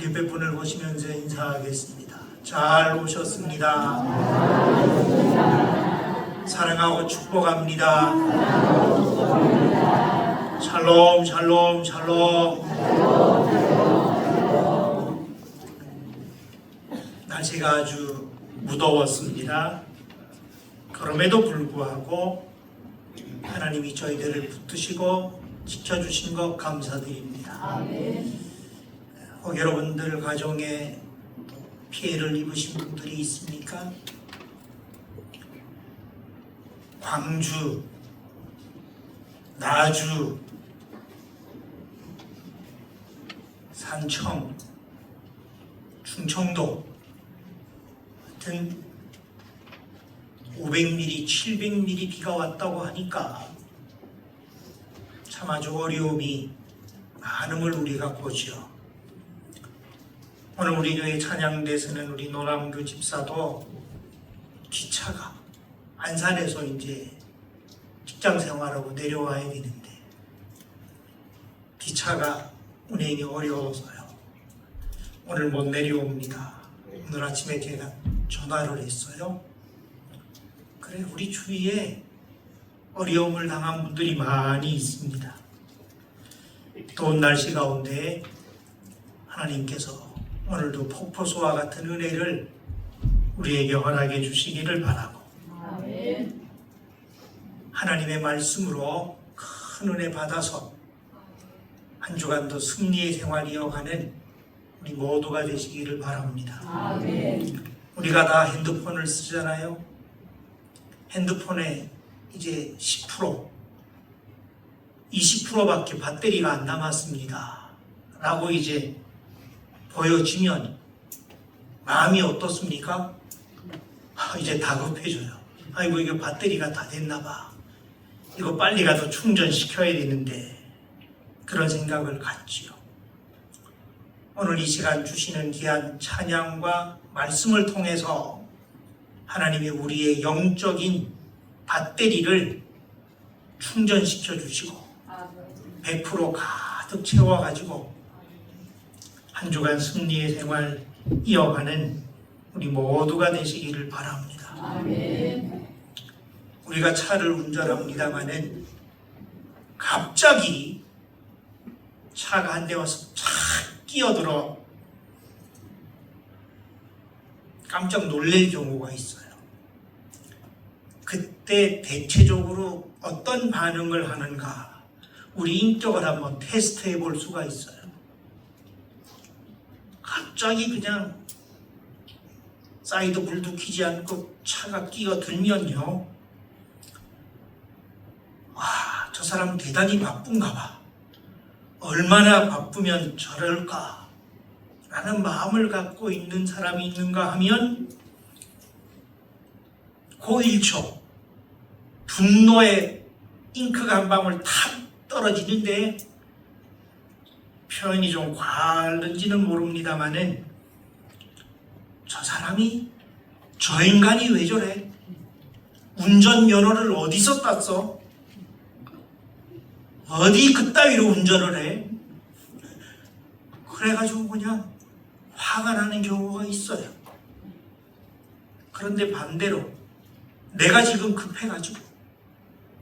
예배 분을 보시면서 인사하겠습니다. 잘 오셨습니다. 사랑하고 축복합니다. 샬롬 샬롬 샬롬. 날씨가 아주 무더웠습니다. 그럼에도 불구하고 하나님이 저희들을 붙드시고 지켜주신 것 감사드립니다. 아멘. 여러분들 가정에 피해를 입으신 분들이 있습니까? 광주, 나주, 산청, 충청도 같은 500mm, 700mm 비가 왔다고 하니까 참 아주 어려움이 많음을 우리가 보죠. 오늘 우리 교회 찬양대에서는 우리 노남규 집사도 기차가 안산에서 이제 직장 생활하고 내려와야 되는데 기차가 운행이 어려워서요. 오늘 못 내려옵니다. 오늘 아침에 제가 전화를 했어요. 그래, 우리 주위에 어려움을 당한 분들이 많이 있습니다. 더운 날씨 가운데 하나님께서 오늘도 폭포수와 같은 은혜를 우리에게 허락해 주시기를 바라고, 아멘. 하나님의 말씀으로 큰 은혜 받아서 한 주간도 승리의 생활 이어가는 우리 모두가 되시기를 바랍니다. 아멘. 우리가 다 핸드폰을 쓰잖아요. 핸드폰에 이제 10%, 20%밖에 배터리가 안 남았습니다 라고 이제 보여지면 마음이 어떻습니까? 이제 다급해져요. 아이고, 이거 배터리가 다 됐나 봐. 이거 빨리 가서 충전시켜야 되는데, 그런 생각을 갖지요. 오늘 이 시간 주시는 귀한 찬양과 말씀을 통해서 하나님이 우리의 영적인 배터리를 충전시켜 주시고 100% 가득 채워가지고 한 주간 승리의 생활 이어가는 우리 모두가 되시기를 바랍니다. 아멘. 우리가 차를 운전합니다마는 갑자기 차가 한 대 와서 착 끼어들어 깜짝 놀랄 경우가 있어요. 그때 대체적으로 어떤 반응을 하는가 우리 인격을 한번 테스트해 볼 수가 있어요. 갑자기 그냥 사이드 불도 켜지 않고 차가 끼어들면요, 와, 저 사람 대단히 바쁜가 봐. 얼마나 바쁘면 저럴까 라는 마음을 갖고 있는 사람이 있는가 하면 그 1초 분노의 잉크가 한 방울 탁 떨어지는데, 표현이 좀 과한지는 모릅니다마는 저 사람이, 저 인간이 왜 저래? 운전면허를 어디서 땄어? 어디 그따위로 운전을 해? 그래가지고 그냥 화가 나는 경우가 있어요. 그런데 반대로 내가 지금 급해가지고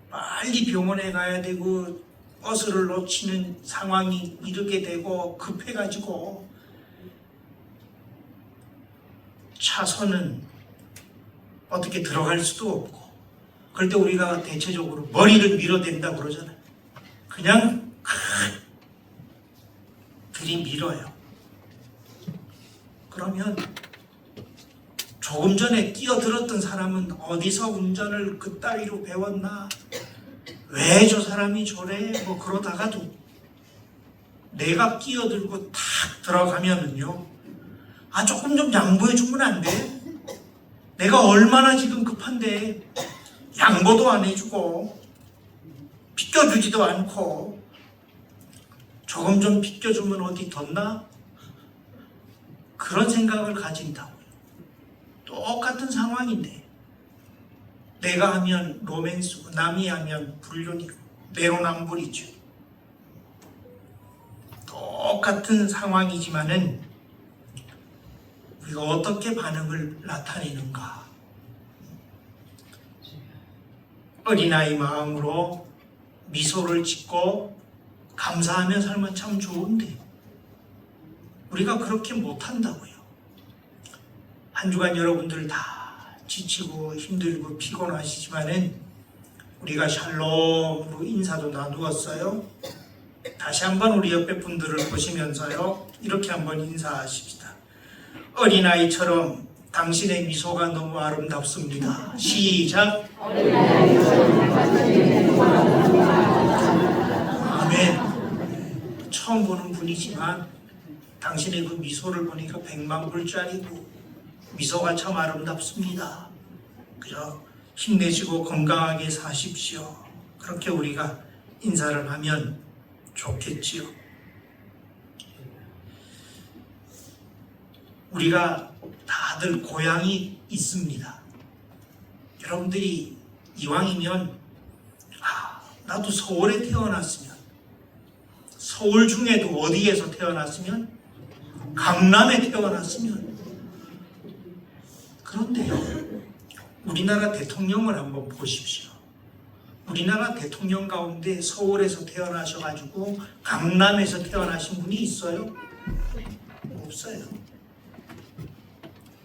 빨리 병원에 가야 되고 버스를 놓치는 상황이 이르게 되고 급해가지고 차선은 어떻게 들어갈 수도 없고, 그럴 때 우리가 대체적으로 머리를 밀어댄다 그러잖아요. 그냥 들이밀어요. 그러면 조금 전에 끼어들었던 사람은 어디서 운전을 그따위로 배웠나? 왜 저 사람이 저래? 뭐 그러다가도 내가 끼어들고 탁 들어가면은요, 아, 조금 좀 양보해 주면 안 돼? 내가 얼마나 지금 급한데 양보도 안 해주고 비껴주지도 않고, 조금 좀 비껴주면 어디 덧나? 그런 생각을 가진다고요. 똑같은 상황인데 내가 하면 로맨스고 남이 하면 불륜이고 내로남불이죠. 똑같은 상황이지만은 우리가 어떻게 반응을 나타내는가? 어린아이 마음으로 미소를 짓고 감사하며 살면 참 좋은데 우리가 그렇게 못한다고요. 한 주간 여러분들 다 지치고 힘들고 피곤하시지만은 우리가 샬롬으로 인사도 나누었어요. 다시 한번 우리 옆에 분들을 보시면서요, 이렇게 한번 인사하십시다. 어린아이처럼 당신의 미소가 너무 아름답습니다. 시작. 아멘. 처음 보는 분이지만 당신의 그 미소를 보니까 100만 불짜리고 미소가 참 아름답습니다. 그죠? 힘내시고 건강하게 사십시오. 그렇게 우리가 인사를 하면 좋겠지요. 우리가 다들 고향이 있습니다. 여러분들이 이왕이면 나도 서울에 태어났으면, 서울 중에도 어디에서 태어났으면, 강남에 태어났으면. 그런데요, 우리나라 대통령을 한번 보십시오. 우리나라 대통령 가운데 서울에서 태어나셔가지고 강남에서 태어나신 분이 있어요? 없어요.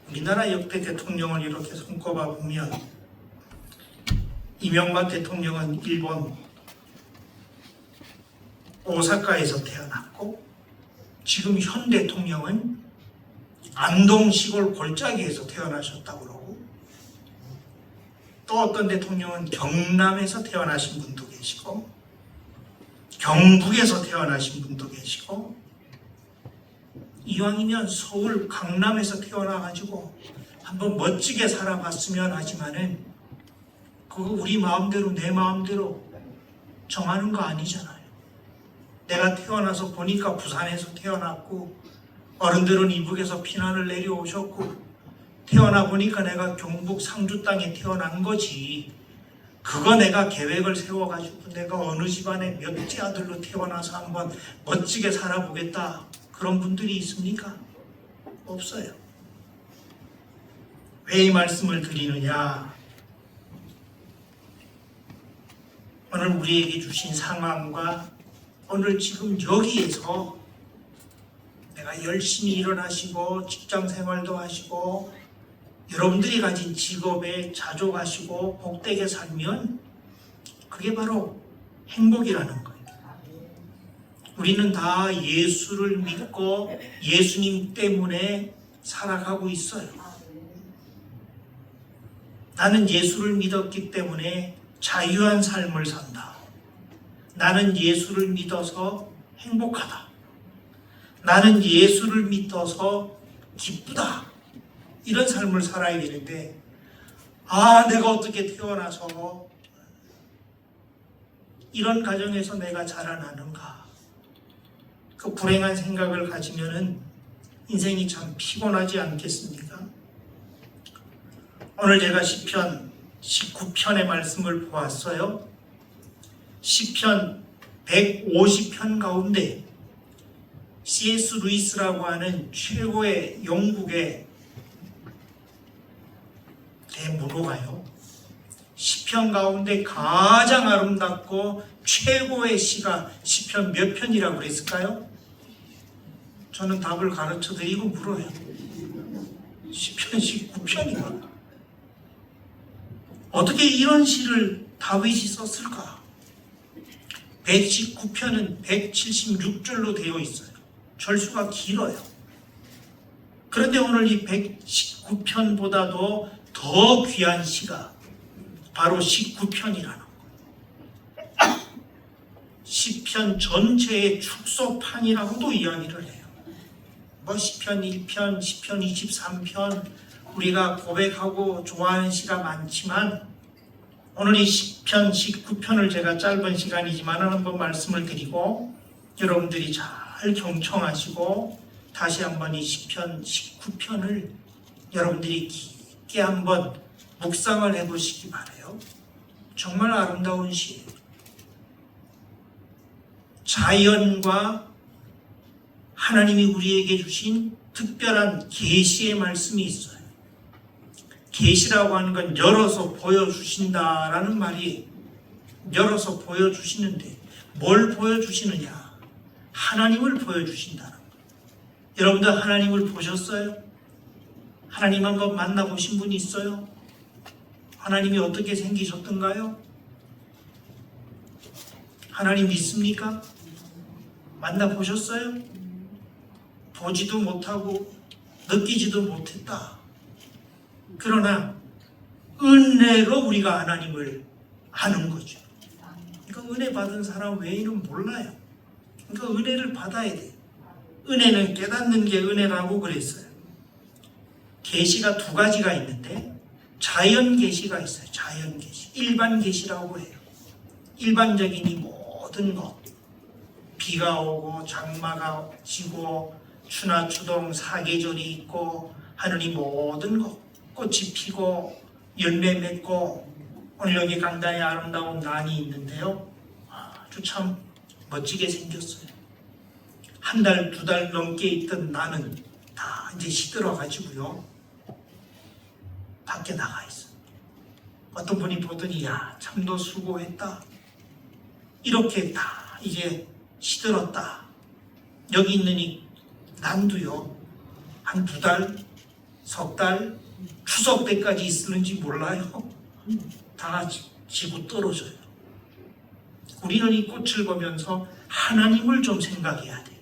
우리나라 역대 대통령을 이렇게 손꼽아 보면 이명박 대통령은 일본 오사카에서 태어났고, 지금 현 대통령은 안동 시골 골짜기에서 태어나셨다고 그러고, 또 어떤 대통령은 경남에서 태어나신 분도 계시고, 경북에서 태어나신 분도 계시고, 이왕이면 서울 강남에서 태어나가지고 한번 멋지게 살아봤으면 하지만은 그거 우리 마음대로 내 마음대로 정하는 거 아니잖아요. 내가 태어나서 보니까 부산에서 태어났고, 어른들은 이북에서 피난을 내려오셨고, 태어나 보니까 내가 경북 상주 땅에 태어난 거지. 그거 내가 계획을 세워가지고 내가 어느 집안의 몇째 아들로 태어나서 한번 멋지게 살아보겠다. 그런 분들이 있습니까? 없어요. 왜 이 말씀을 드리느냐? 오늘 우리에게 주신 상황과 오늘 지금 여기에서 내가 열심히 일어나시고 직장 생활도 하시고 여러분들이 가진 직업에 자족하시고 복되게 살면 그게 바로 행복이라는 거예요. 우리는 다 예수를 믿고 예수님 때문에 살아가고 있어요. 나는 예수를 믿었기 때문에 자유한 삶을 산다. 나는 예수를 믿어서 행복하다. 나는 예수를 믿어서 기쁘다. 이런 삶을 살아야 되는데, 내가 어떻게 태어나서 이런 가정에서 내가 자라나는가? 그 불행한 생각을 가지면은 인생이 참 피곤하지 않겠습니까? 오늘 제가 시편 19편의 말씀을 보았어요. 시편 150편 가운데 C.S. 루이스라고 하는 최고의 영국의 대문호가요, 시편 가운데 가장 아름답고 최고의 시가 시편 몇 편이라고 그랬을까요? 저는 답을 가르쳐 드리고 물어요. 시편 19편이요. 어떻게 이런 시를 다윗이 썼을까? 119편은 176절로 되어 있어요. 절수가 길어요. 그런데 오늘 이 119편보다도 더 귀한 시가 바로 19편이라는 거예요. 시편 전체의 축소판이라고도 이야기를 해요. 시편 1편, 시편 23편, 우리가 고백하고 좋아하는 시가 많지만 오늘 이 시편 19편을 제가 짧은 시간이지만 한번 말씀을 드리고 여러분들이 잘 경청하시고 다시 한번 이 시편 19편을 여러분들이 깊게 한번 묵상을 해보시기 바라요. 정말 아름다운 시예요. 자연과 하나님이 우리에게 주신 특별한 계시의 말씀이 있어요. 계시라고 하는 건 열어서 보여주신다라는 말이 열어서 보여주시는데 뭘 보여주시느냐? 하나님을 보여주신다는 거예요. 여러분들 하나님을 보셨어요? 하나님 한번 만나보신 분이 있어요? 하나님이 어떻게 생기셨던가요? 하나님 믿습니까? 만나보셨어요? 보지도 못하고 느끼지도 못했다. 그러나 은혜로 우리가 하나님을 아는 거죠. 그러니까 은혜 받은 사람 외에는 몰라요. 그러니까 은혜를 받아야 돼요. 은혜는 깨닫는 게 은혜라고 그랬어요. 계시가 두 가지가 있는데 자연 계시가 있어요. 자연 계시. 일반 계시라고 해요. 일반적인 이 모든 것. 비가 오고 장마가 지고 추나 추동 사계절이 있고 하는 이 모든 것. 꽃이 피고 열매 맺고 오늘 여기 강단에 아름다운 난이 있는데요. 아주 참 멋지게 생겼어요. 한 달, 두 달 넘게 있던 나는 다 이제 시들어가지고요. 밖에 나가 있어. 어떤 분이 보더니 야, 참도 수고했다. 이렇게 다 이제 시들었다. 여기 있는 이 난도요. 한 두 달, 석 달, 추석 때까지 있을는지 몰라요. 다 지고 떨어져요. 우리는 이 꽃을 보면서 하나님을 좀 생각해야 돼요.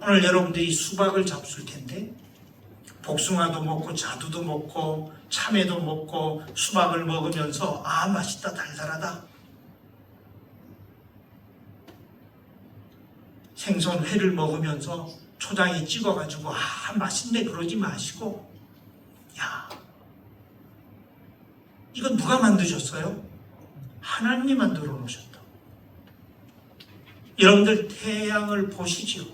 오늘 여러분들이 수박을 잡술 텐데 복숭아도 먹고 자두도 먹고 참외도 먹고 수박을 먹으면서 아 맛있다 달달하다. 생선회를 먹으면서 초장에 찍어가지고 아 맛있네 그러지 마시고 야 이건 누가 만드셨어요? 하나님이 만들어 놓으셨다. 여러분들 태양을 보시죠.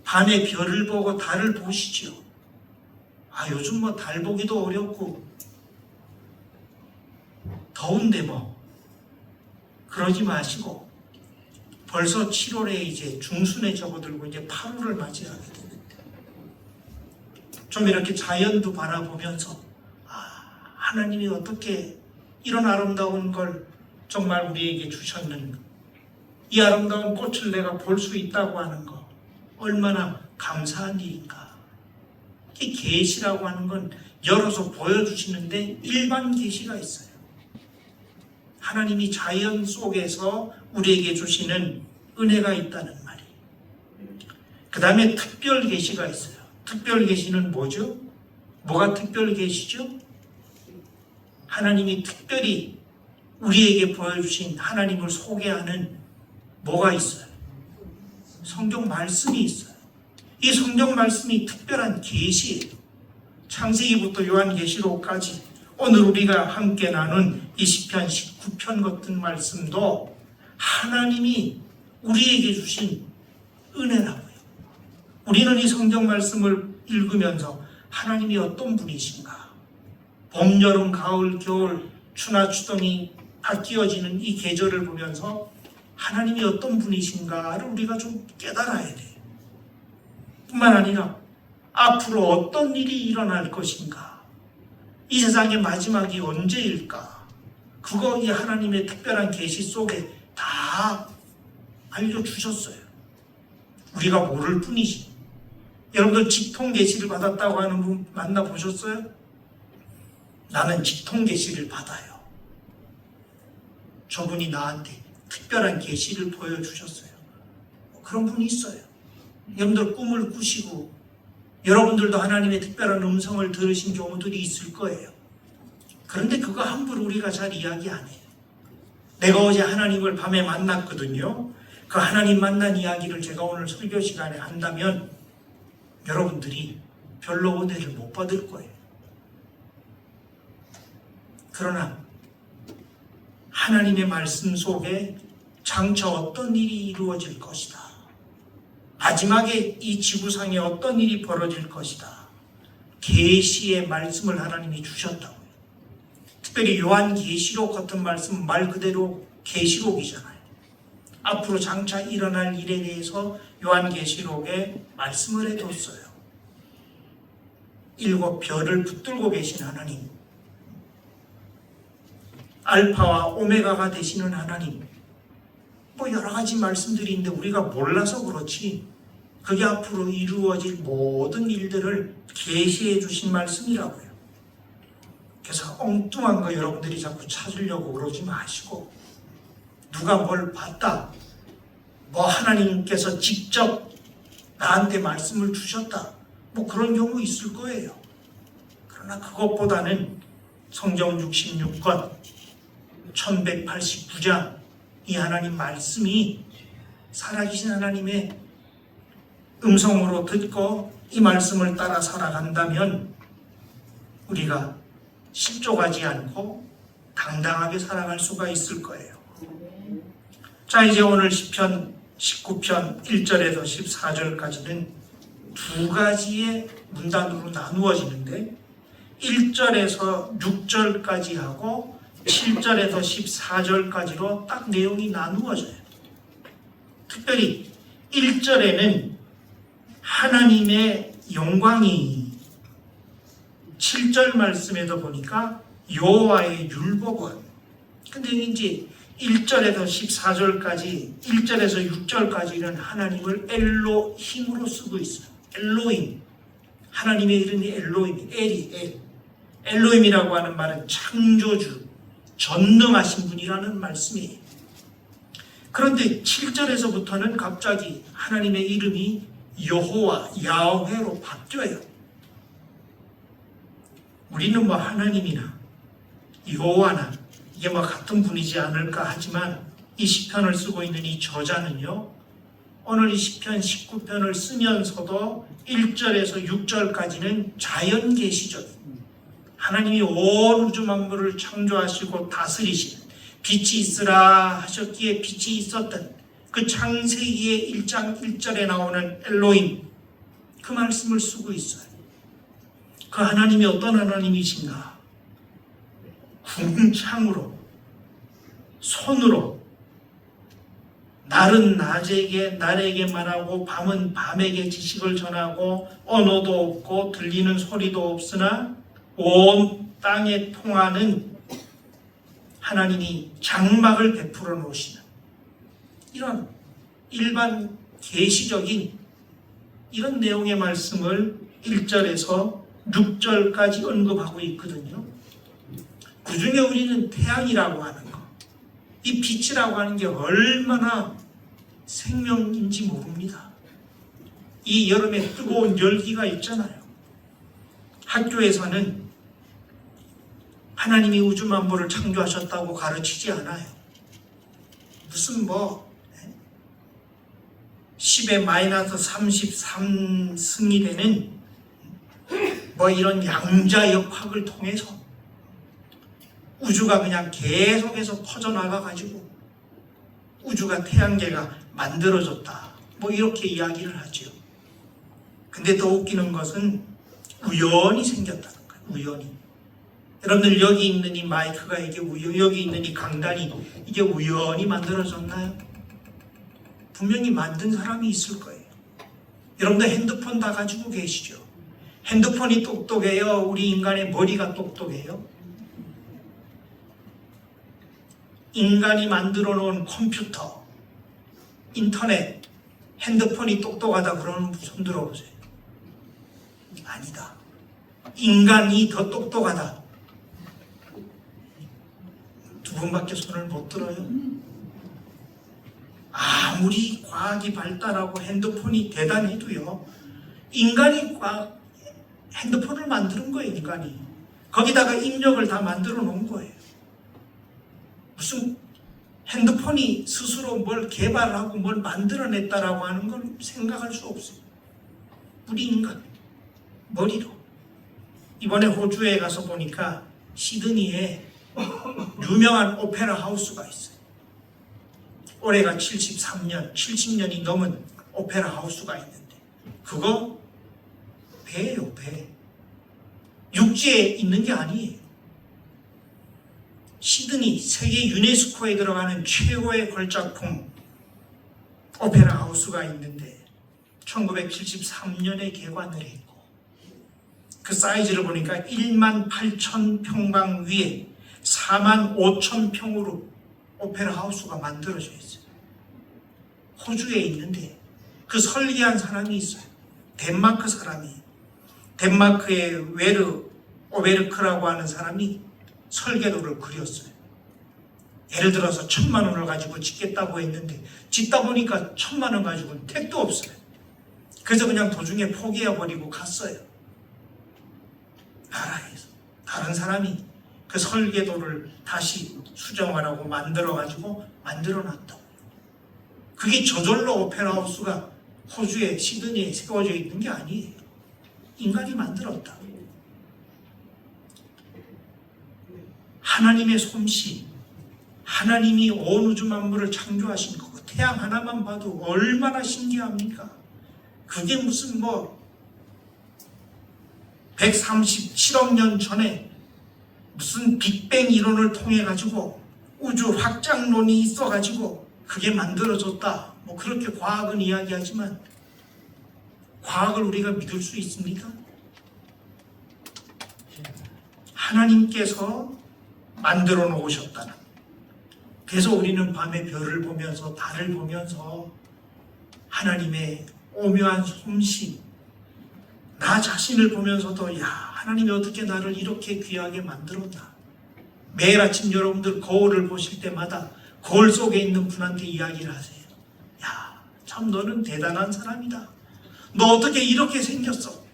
밤에 별을 보고 달을 보시죠. 아 요즘 뭐 달 보기도 어렵고 더운데 뭐 그러지 마시고 벌써 7월에 이제 중순에 접어들고 이제 8월을 맞이하게 되는데 좀 이렇게 자연도 바라보면서 아 하나님이 어떻게 이런 아름다운 걸 정말 우리에게 주셨는가. 이 아름다운 꽃을 내가 볼 수 있다고 하는 거 얼마나 감사한 일인가. 이 계시라고 하는 건 열어서 보여주시는데 일반 계시가 있어요. 하나님이 자연 속에서 우리에게 주시는 은혜가 있다는 말이에요. 그 다음에 특별 계시가 있어요. 특별 계시는 뭐죠? 뭐가 특별 계시죠? 하나님이 특별히 우리에게 보여주신 하나님을 소개하는 뭐가 있어요? 성경 말씀이 있어요. 이 성경 말씀이 특별한 계시예요. 창세기부터 요한계시록까지 오늘 우리가 함께 나눈 이 시편 19편 같은 말씀도 하나님이 우리에게 주신 은혜라고요. 우리는 이 성경 말씀을 읽으면서 하나님이 어떤 분이신가? 봄, 여름, 가을, 겨울, 추나 추동이 바뀌어지는 이 계절을 보면서 하나님이 어떤 분이신가를 우리가 좀 깨달아야 돼요. 뿐만 아니라 앞으로 어떤 일이 일어날 것인가? 이 세상의 마지막이 언제일까? 그거 이 하나님의 특별한 계시 속에 다 알려주셨어요. 우리가 모를 뿐이지. 여러분들 직통 계시를 받았다고 하는 분 만나보셨어요? 나는 직통 계시를 받아요. 저분이 나한테 특별한 계시를 보여주셨어요. 그런 분이 있어요. 여러분들 꿈을 꾸시고 여러분들도 하나님의 특별한 음성을 들으신 경우들이 있을 거예요. 그런데 그거 함부로 우리가 잘 이야기 안 해요. 내가 어제 하나님을 밤에 만났거든요. 그 하나님 만난 이야기를 제가 오늘 설교 시간에 한다면 여러분들이 별로 은혜를 못 받을 거예요. 그러나 하나님의 말씀 속에 장차 어떤 일이 이루어질 것이다. 마지막에 이 지구상에 어떤 일이 벌어질 것이다. 계시의 말씀을 하나님이 주셨다고요. 특별히 요한계시록 같은 말씀 말 그대로 계시록이잖아요. 앞으로 장차 일어날 일에 대해서 요한계시록에 말씀을 해뒀어요. 7 별을 붙들고 계신 하나님, 알파와 오메가가 되시는 하나님, 뭐 여러 가지 말씀들이 있는데 우리가 몰라서 그렇지 그게 앞으로 이루어질 모든 일들을 계시해 주신 말씀이라고요. 그래서 엉뚱한 거 여러분들이 자꾸 찾으려고 그러지 마시고, 누가 뭘 봤다, 뭐 하나님께서 직접 나한테 말씀을 주셨다, 뭐 그런 경우 있을 거예요. 그러나 그것보다는 성경 66권 1189장 이 하나님 말씀이 살아계신 하나님의 음성으로 듣고 이 말씀을 따라 살아간다면 우리가 실족하지 않고 당당하게 살아갈 수가 있을 거예요. 자, 이제 오늘 시편 19편 1절에서 14절까지는 두 가지의 문단으로 나누어지는데 1절에서 6절까지 하고 7절에서 14절까지로 딱 내용이 나누어져요. 특별히 1절에는 하나님의 영광이, 7절 말씀에도 보니까 여호와의 율법은, 근데 이제 1절에서 14절까지, 1절에서 6절까지는 하나님을 엘로힘으로 쓰고 있어요. 엘로힘, 하나님의 이름이 엘로힘, 엘로힘이라고 하는 말은 창조주, 전능하신 분이라는 말씀이에요. 그런데 7절에서부터는 갑자기 하나님의 이름이 여호와, 야훼로 바뀌어요. 우리는 뭐 하나님이나 여호와나 이게 뭐 같은 분이지 않을까 하지만 이 시편을 쓰고 있는 이 저자는요, 오늘 이 시편 19편을 쓰면서도 1절에서 6절까지는 자연계시적, 하나님이 온 우주 만물을 창조하시고 다스리시는, 빛이 있으라 하셨기에 빛이 있었던 그 창세기의 1장 1절에 나오는 엘로힘, 그 말씀을 쓰고 있어요. 그 하나님이 어떤 하나님이신가? 궁창으로, 손으로, 날은 날에게 말하고 밤은 밤에게 지식을 전하고 언어도 없고 들리는 소리도 없으나 온 땅에 통하는 하나님이 장막을 베풀어 놓으시는 이런 일반 계시적인 이런 내용의 말씀을 1절에서 6절까지 언급하고 있거든요. 그 중에 우리는 태양이라고 하는 것, 이 빛이라고 하는 게 얼마나 생명인지 모릅니다. 이 여름에 뜨거운 열기가 있잖아요. 학교에서는 하나님이 우주 만물을 창조하셨다고 가르치지 않아요. 무슨 10의 마이너스 33승이 되는 이런 양자역학을 통해서 우주가 그냥 계속해서 퍼져나가 가지고 우주가 태양계가 만들어졌다, 이렇게 이야기를 하죠. 근데 더 웃기는 것은 우연히 생겼다는 거예요. 우연히. 여러분들 여기 있는 이 마이크가 여기 있는 이 강단이 이게 우연히 만들어졌나요? 분명히 만든 사람이 있을 거예요. 여러분들 핸드폰 다 가지고 계시죠? 핸드폰이 똑똑해요? 우리 인간의 머리가 똑똑해요? 인간이 만들어 놓은 컴퓨터, 인터넷, 핸드폰이 똑똑하다 그러면 손 들어보세요. 아니다. 인간이 더 똑똑하다. 두 분밖에 손을 못 들어요. 아무리 과학이 발달하고 핸드폰이 대단해도요, 인간이 핸드폰을 만드는 거예요. 인간이 거기다가 입력을 다 만들어 놓은 거예요. 무슨 핸드폰이 스스로 뭘 개발하고 뭘 만들어냈다라고 하는 건 생각할 수 없어요. 우리 인간 머리로. 이번에 호주에 가서 보니까 시드니에 유명한 오페라 하우스가 있어요. 올해가 70년이 넘은 오페라 하우스가 있는데 그거 배예요, 배. 육지에 있는 게 아니에요. 시드니 세계 유네스코에 들어가는 최고의 걸작품 오페라 하우스가 있는데 1973년에 개관을 했고 그 사이즈를 보니까 1만 8천 평방 위에 4만 5천 평으로 오페라 하우스가 만들어져 있어요. 호주에 있는데 그 설계한 사람이 있어요. 덴마크 사람이. 덴마크의 오베르크라고 하는 사람이 설계도를 그렸어요. 예를 들어서 1,000만 원을 가지고 짓겠다고 했는데 짓다 보니까 1,000만 원 가지고는 택도 없어요. 그래서 그냥 도중에 포기해버리고 갔어요. 나라에서 다른 사람이 그 설계도를 다시 수정하라고 만들어가지고 만들어놨다고. 그게 저절로 오페라 하우스가 호주의 시드니에 세워져 있는 게 아니에요. 인간이 만들었다. 하나님의 솜씨, 하나님이 온 우주 만물을 창조하신 거고 태양 하나만 봐도 얼마나 신기합니까? 그게 무슨 137억 년 전에 무슨 빅뱅 이론을 통해 가지고 우주 확장론이 있어 가지고 그게 만들어졌다. 그렇게 과학은 이야기하지만 과학을 우리가 믿을 수 있습니까? 하나님께서 만들어 놓으셨다는. 그래서 우리는 밤에 별을 보면서 달을 보면서 하나님의 오묘한 솜씨, 나 자신을 보면서도 하나님이 어떻게 나를 이렇게 귀하게 만들었나. 매일 아침 여러분들 거울을 보실 때마다 거울 속에 있는 분한테 이야기를 하세요. 참 너는 대단한 사람이다. 너 어떻게 이렇게 생겼어?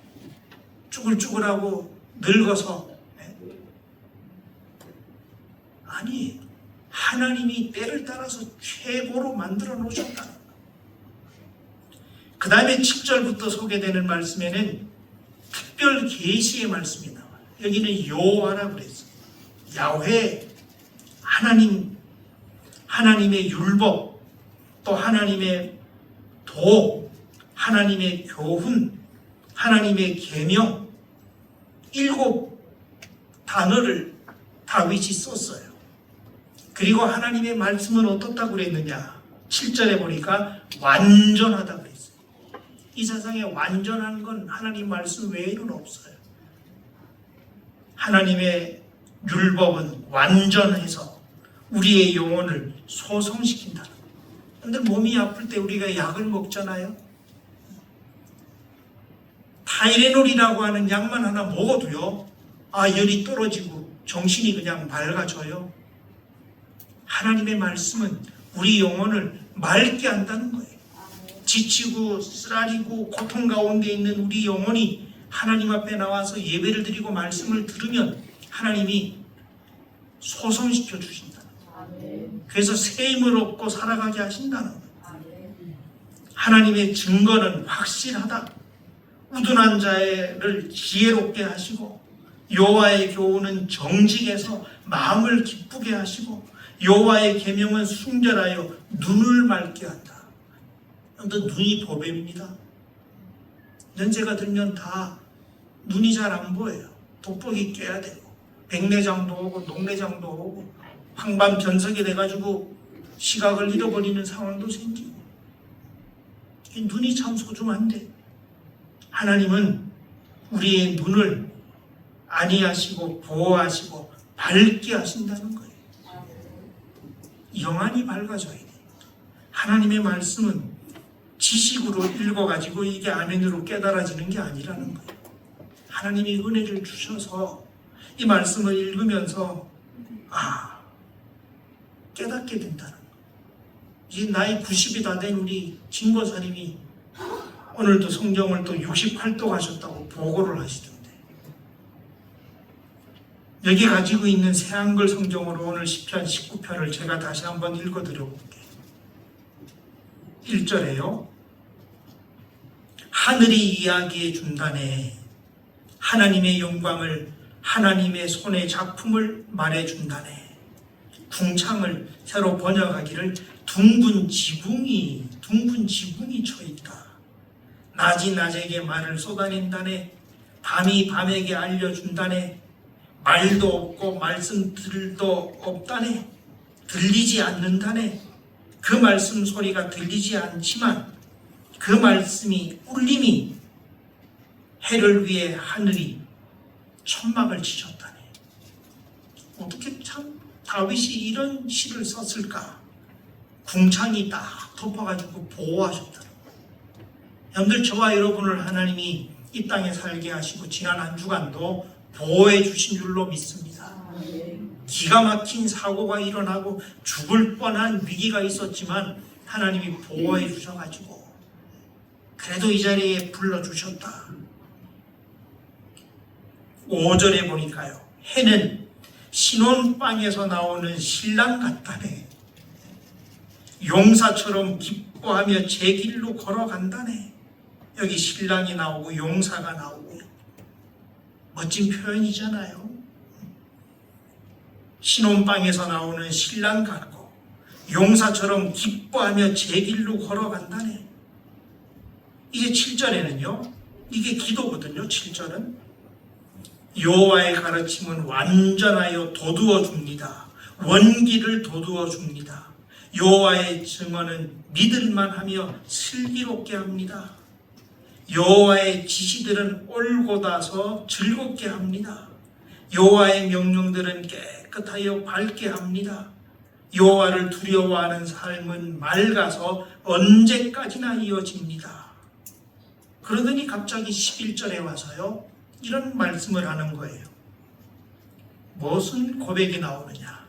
쭈글쭈글하고 늙어서. 아니, 하나님이 때를 따라서 최고로 만들어 놓으셨다. 그 다음에 7절부터 소개되는 말씀에는 특별 계시의 말씀이 나와요. 여기는 여호와라고 그랬어요. 야훼, 하나님의 율법, 또 하나님의 도, 하나님의 교훈, 하나님의 계명, 7 단어를 다윗이 썼어요. 그리고 하나님의 말씀은 어떻다고 그랬느냐? 7절에 보니까 완전하다고 그랬어요. 이 세상에 완전한 건 하나님 말씀 외에는 없어요. 하나님의 율법은 완전해서 우리의 영혼을 소성시킨다. 근데 몸이 아플 때 우리가 약을 먹잖아요. 타이레놀이라고 하는 약만 하나 먹어도요, 열이 떨어지고 정신이 그냥 맑아져요. 하나님의 말씀은 우리 영혼을 맑게 한다는 거예요. 지치고 쓰라리고 고통 가운데 있는 우리 영혼이 하나님 앞에 나와서 예배를 드리고 말씀을 들으면 하나님이 소성시켜 주신다. 그래서 새 힘을 얻고 살아가게 하신다는 거예요. 하나님의 증거는 확실하다. 우둔한 자를 지혜롭게 하시고 여호와의 교훈은 정직해서 마음을 기쁘게 하시고 여호와의 계명은 순결하여 눈을 맑게 한다. 근데 눈이 도뱀입니다. 연세가 들면 다 눈이 잘 안 보여요. 돋보기 껴야 되고 백내장도 오고 녹내장도 오고 황반 변색이 돼가지고 시각을 잃어버리는 상황도 생기고. 눈이 참 소중한데 하나님은 우리의 눈을 안위하시고 보호하시고 밝게 하신다는 거예요. 영안이 밝아져야 돼요. 하나님의 말씀은 지식으로 읽어가지고 이게 아멘으로 깨달아지는 게 아니라는 거예요. 하나님이 은혜를 주셔서 이 말씀을 읽으면서 깨닫게 된다는 거예요. 이제 나이 90이 다 된 우리 진보사님이 오늘도 성경을 또 68도 가셨다고 보고를 하시던데, 여기 가지고 있는 새한글 성경으로 오늘 시편 19편을 제가 다시 한번 읽어드려 볼게요. 1절에요. 하늘이 이야기해 준다네. 하나님의 영광을, 하나님의 손의 작품을 말해 준다네. 궁창을 새로 번역하기를 둥근 지붕이 쳐 있다. 낮이 낮에게 말을 쏟아낸다네. 밤이 밤에게 알려준다네. 말도 없고 말씀들도 없다네. 들리지 않는다네. 그 말씀 소리가 들리지 않지만 그 말씀이 울림이 해를 위해 하늘이 천막을 치셨다네. 어떻게 참 다윗이 이런 시를 썼을까? 궁창이 딱 덮어가지고 보호하셨다는 거예요. 여러분들, 저와 여러분을 하나님이 이 땅에 살게 하시고 지난 한 주간도 보호해 주신 줄로 믿습니다. 기가 막힌 사고가 일어나고 죽을 뻔한 위기가 있었지만 하나님이 보호해 주셔가지고 그래도 이 자리에 불러주셨다. 5절에 보니까요, 해는 신혼방에서 나오는 신랑 같다네. 용사처럼 기뻐하며 제 길로 걸어간다네. 여기 신랑이 나오고 용사가 나오고요. 멋진 표현이잖아요. 신혼방에서 나오는 신랑 같고 용사처럼 기뻐하며 제 길로 걸어간다네. 이제 7절에는요, 이게 기도거든요. 7절은 여호와의 가르침은 완전하여 도두어 줍니다. 원기를 도두어 줍니다. 여호와의 증언은 믿을만하며 슬기롭게 합니다. 여호와의 지시들은 올곧아서 즐겁게 합니다. 여호와의 명령들은 깨끗하여 밝게 합니다. 여호와를 두려워하는 삶은 맑아서 언제까지나 이어집니다. 그러더니 갑자기 11절에 와서요, 이런 말씀을 하는 거예요. 무슨 고백이 나오느냐?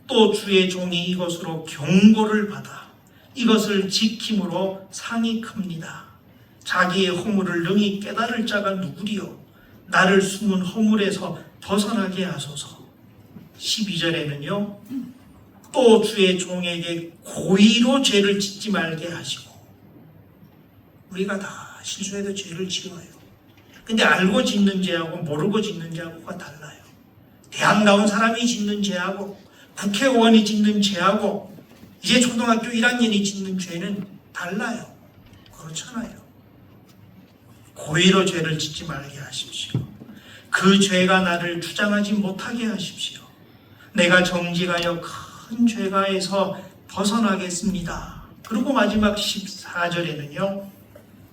또 주의 종이 이것으로 경고를 받아 이것을 지킴으로 상이 큽니다. 자기의 허물을 능히 깨달을 자가 누구리요? 나를 숨은 허물에서 벗어나게 하소서. 12절에는요, 또 주의 종에게 고의로 죄를 짓지 말게 하시고. 우리가 다 실수해도 죄를 지어요. 근데 알고 짓는 죄하고 모르고 짓는 죄하고가 달라요. 대학 나온 사람이 짓는 죄하고 국회의원이 짓는 죄하고 이제 초등학교 1학년이 짓는 죄는 달라요. 그렇잖아요. 고의로 죄를 짓지 말게 하십시오. 그 죄가 나를 주장하지 못하게 하십시오. 내가 정직하여 큰 죄가에서 벗어나겠습니다. 그리고 마지막 14절에는요,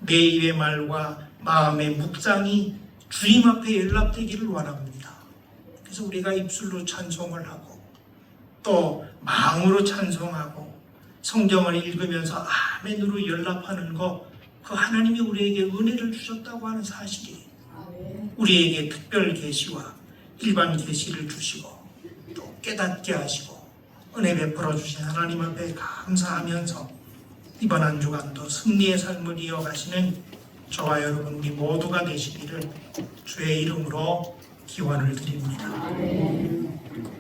내 입의 말과 마음의 묵상이 주님 앞에 연락되기를 원합니다. 그래서 우리가 입술로 찬송을 하고 또 마음으로 찬송하고 성경을 읽으면서 아멘으로 연락하는 거, 그 하나님이 우리에게 은혜를 주셨다고 하는 사실이, 우리에게 특별 계시와 일반 계시를 주시고 또 깨닫게 하시고 은혜 베풀어 주신 하나님 앞에 감사하면서 이번 한 주간도 승리의 삶을 이어가시는 저와 여러분 우리 모두가 되시기를 주의 이름으로 기원을 드립니다.